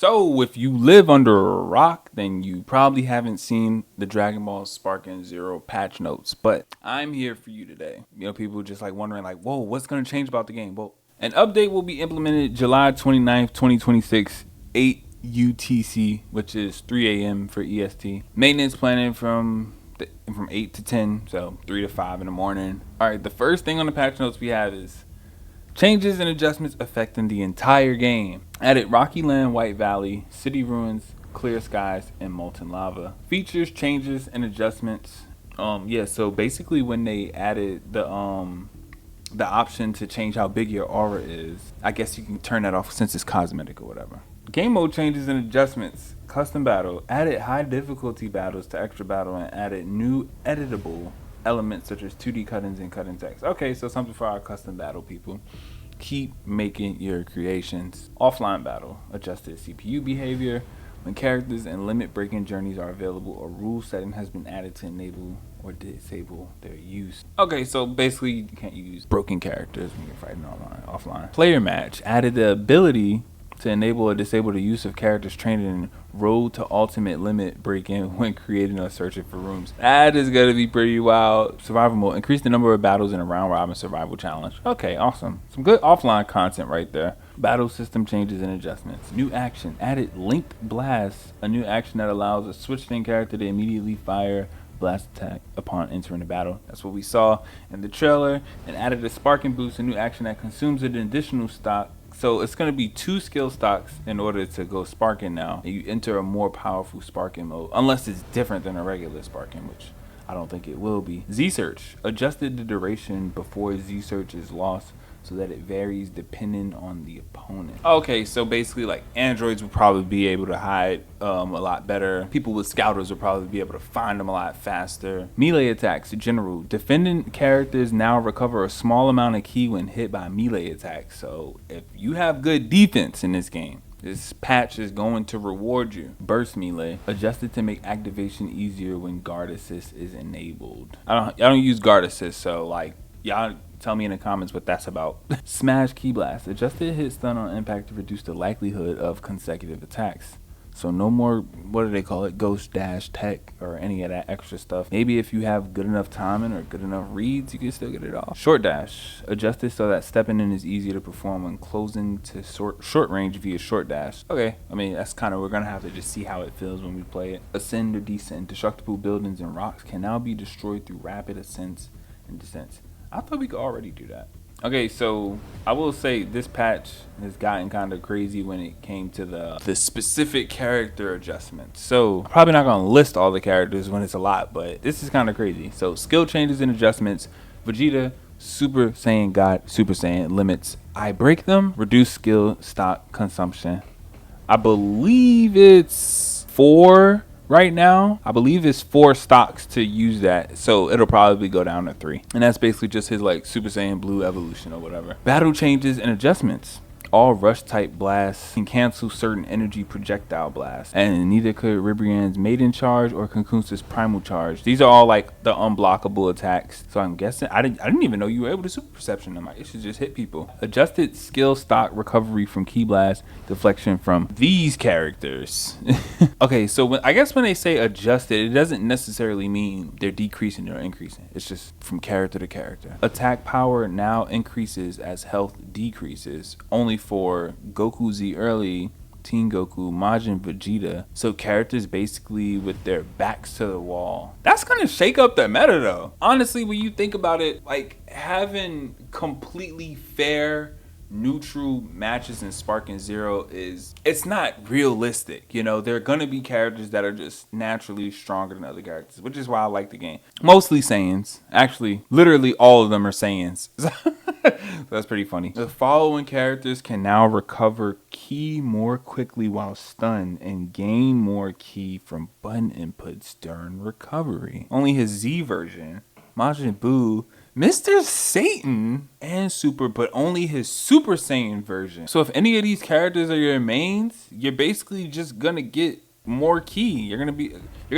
So, if you live under a rock, then you probably haven't seen the Dragon Ball Sparking Zero patch notes. But I'm here for you today. You know, people just like wondering, like, whoa, what's going to change about the game? Well, an update will be implemented July 29th, 2026, 8 UTC, which is 3 a.m. for EST. Maintenance planning from 8 to 10, so 3 to 5 in the morning. All right, the first thing on the patch notes we have is changes and adjustments affecting the entire game. Added Rocky Land, White Valley, City Ruins, Clear Skies, and Molten Lava. Features, changes, and adjustments. So basically when they added the option to change how big your aura is, I guess you can turn that off since it's cosmetic or whatever. Game mode changes and adjustments. Custom battle. Added high difficulty battles to extra battle and added new editable elements such as 2D cut-ins and cut-in text. Okay, so something for our custom battle people. Keep making your creations. Offline battle. Adjusted CPU behavior. When characters and limit-breaking journeys are available, a rule setting has been added to enable or disable their use. Okay, so basically you can't use broken characters when you're fighting offline. Player match. Added the ability to enable or disable the use of characters trained in Road to Ultimate Limit Breaking when creating or searching for rooms. That is going to be pretty wild. Survival mode. Increase the number of battles in a round robin survival challenge. Okay, awesome. Some good offline content right there. Battle system changes and adjustments. New action. Added Linked Blast, a new action that allows a switched-in character to immediately fire blast attack upon entering the battle. That's what we saw in the trailer. And added a Sparking Boost, a new action that consumes an additional stock. So it's going to be 2 skill stocks in order to go Sparking now. You enter a more powerful Sparking mode, unless it's different than a regular Sparking, which I don't think it will be. Z-Search. Adjusted the duration before Z-Search is lost so that it varies depending on the opponent. Okay, so basically like androids will probably be able to hide a lot better. People with scouters will probably be able to find them a lot faster. Melee attacks, general. Defendant characters now recover a small amount of ki when hit by melee attacks. So if you have good defense in this game, this patch is going to reward you. Burst melee, adjusted to make activation easier when guard assist is enabled. I don't use guard assist, so like y'all tell me in the comments what that's about. Smash Ki Blast. Adjusted hit stun on impact to reduce the likelihood of consecutive attacks. So no more, what do they call it, ghost dash tech or any of that extra stuff. Maybe if you have good enough timing or good enough reads, you can still get it off. Short dash. Adjusted so that stepping in is easier to perform when closing to short range via short dash. Okay, I mean, that's kind of, we're going to have to just see how it feels when we play it. Ascend or descend. Destructible buildings and rocks can now be destroyed through rapid ascents and descents. I thought we could already do that. Okay, so I will say this patch has gotten kind of crazy when it came to the specific character adjustments. So I'm probably not going to list all the characters when it's a lot, but this is kind of crazy. So skill changes and adjustments. Vegeta, Super Saiyan God, Super Saiyan limits. I break them. Reduce skill stock consumption. I believe it's 4. Right now, I believe it's 4 stocks to use that, so it'll probably go down to 3. And that's basically just his like Super Saiyan Blue evolution or whatever. Battle changes and adjustments. All rush type blasts can cancel certain energy projectile blasts, and neither could Ribrianne's Maiden Charge or Conkunsa's Primal Charge. These are all like the unblockable attacks. So I'm guessing I didn't even know you were able to super perception them. It should just hit people. Adjusted skill stock recovery from Ki Blast deflection from these characters. Okay, so I guess when they say adjusted, it doesn't necessarily mean they're decreasing or increasing. It's just from character to character. Attack power now increases as health decreases, only for Goku Z Early, Teen Goku, Majin Vegeta. So characters basically with their backs to the wall. That's gonna shake up the meta though. Honestly, when you think about it, like having completely fair neutral matches in Sparking Zero it's not realistic. You know, there are gonna be characters that are just naturally stronger than other characters, which is why I like the game. Mostly Saiyans. Actually, literally all of them are Saiyans. That's pretty funny. The following characters can now recover ki more quickly while stunned and gain more ki from button inputs during recovery. Only his Z version, Majin Buu, Mr. Satan, and Super, but only his Super Saiyan version. So if any of these characters are your mains, you're basically just gonna get more key. You're gonna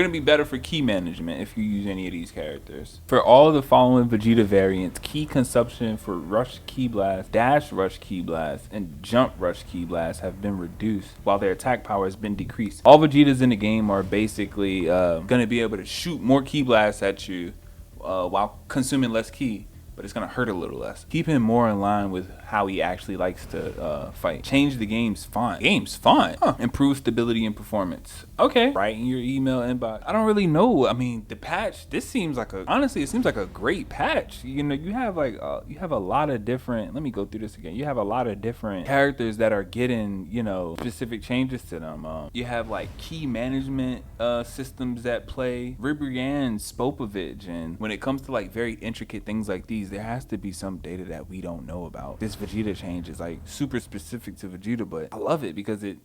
be better for key management if you use any of these characters. For all of the following Vegeta variants, key consumption for Rush Ki Blast, Dash Rush Ki Blast, and Jump Rush Ki Blast have been reduced, while their attack power has been decreased. All Vegetas in the game are basically gonna be able to shoot more Ki Blasts at you while consuming less ki, but it's gonna hurt a little less. Keep him more in line with how he actually likes to fight. Change the game's font. Game's font? Huh. Improve stability and performance. Okay. Right in your email inbox. I don't really know. I mean, the patch, this seems like honestly, it seems like a great patch. You know, you have a lot of different, let me go through this again. You have a lot of different characters that are getting, you know, specific changes to them. You have like key management systems that play. Ribrianne Spopovich, and when it comes to like very intricate things like these, there has to be some data that we don't know about. This Vegeta change is like super specific to Vegeta, but I love it because it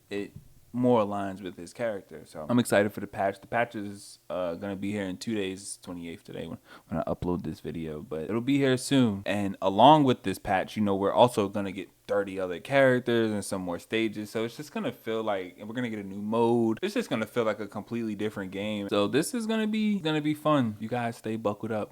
more aligns with his character. So I'm excited for the patch. The patch is gonna be here in 2 days, 28th today when I upload this video, but it'll be here soon. And along with this patch, you know, we're also gonna get 30 other characters and some more stages. So it's just gonna feel like, and we're gonna get a new mode. It's just gonna feel like a completely different game. So this is gonna be fun. You guys stay buckled up.